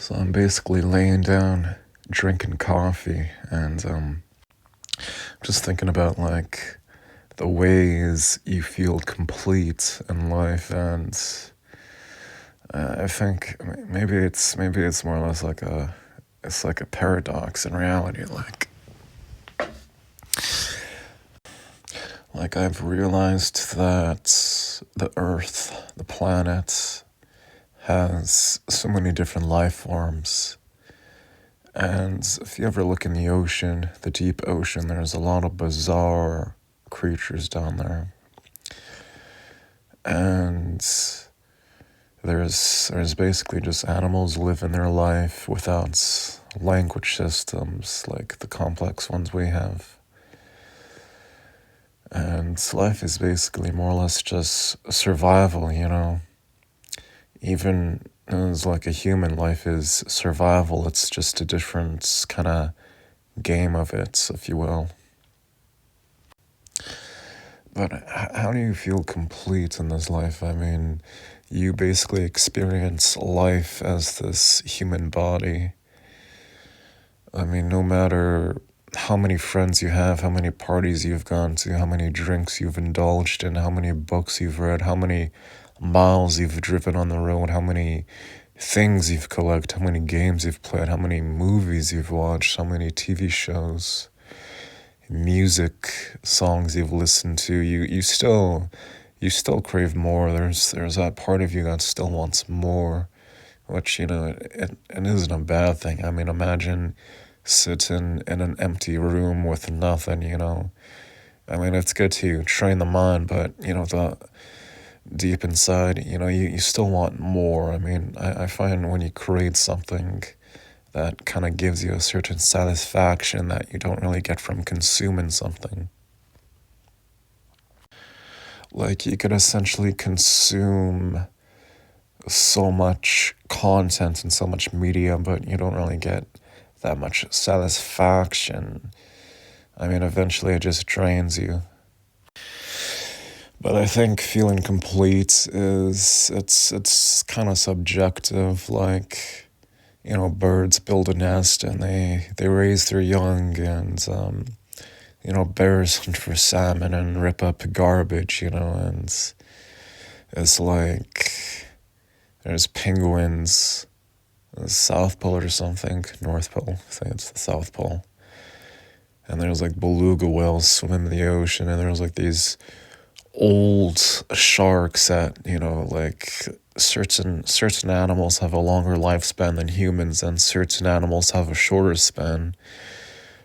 So I'm basically laying down, drinking coffee, and just thinking about like the ways you feel complete in life, and I think maybe it's more or less like a paradox in reality. Like I've realized that the Earth, the planet, has so many different life forms. And if you ever look in the ocean, the deep ocean, there's a lot of bizarre creatures down there. And there's basically just animals living their life without language systems like the complex ones we have. And life is basically more or less just survival, Even as like a human, life is survival. It's just a different kind of game of it, if you will. But how do you feel complete in this life? I mean, you basically experience life as this human body. I mean, no matter how many friends you have, how many parties you've gone to, how many drinks you've indulged in, how many books you've read, how many miles you've driven on the road, how many things you've collected, how many games you've played, how many movies you've watched, how many TV shows, music, songs you've listened to, you still crave more. There's that part of you that still wants more, which it isn't a bad thing. I mean, imagine sitting in an empty room with nothing. I mean, it's good to train the mind, but the deep inside, you still want more. I mean, I find when you create something that kind of gives you a certain satisfaction that you don't really get from consuming something. Like, you could essentially consume so much content and so much media, but you don't really get that much satisfaction. I mean, eventually it just drains you. But I think feeling complete it's kind of subjective. Like, birds build a nest and they raise their young, and bears hunt for salmon and rip up garbage, and it's like there's penguins, the South Pole or something, North Pole, I think it's the South Pole. And there's like beluga whales swimming in the ocean, and there's like these old sharks that, like certain animals have a longer lifespan than humans, and certain animals have a shorter span.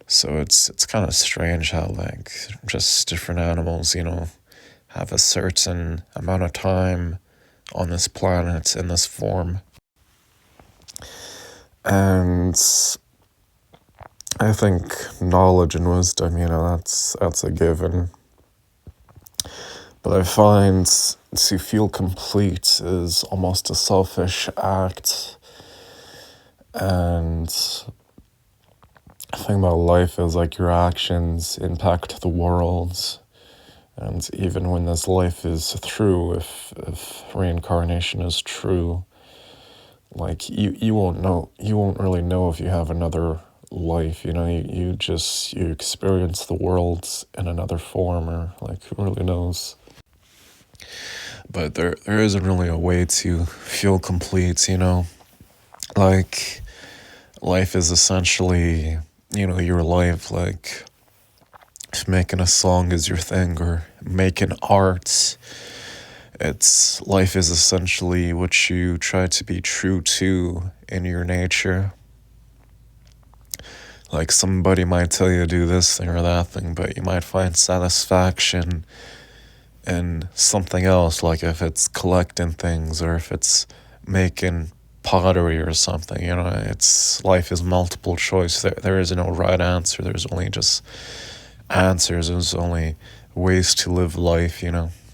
So it's kind of strange how like just different animals, have a certain amount of time on this planet in this form. And I think knowledge and wisdom, that's a given. But I find to feel complete is almost a selfish act. And the thing about life is like your actions impact the world. And even when this life is through, if reincarnation is true, like you won't really know if you have another life. You experience the world in another form, or like who really knows. But there isn't really a way to feel complete, Like, life is essentially, your life. Like, if making a song is your thing, or making art, life is essentially what you try to be true to in your nature. Like, somebody might tell you to do this thing or that thing, but you might find satisfaction in something else, like if it's collecting things or if it's making pottery or something. Life is multiple choice. There is no right answer. There's only just answers. There's only ways to live life.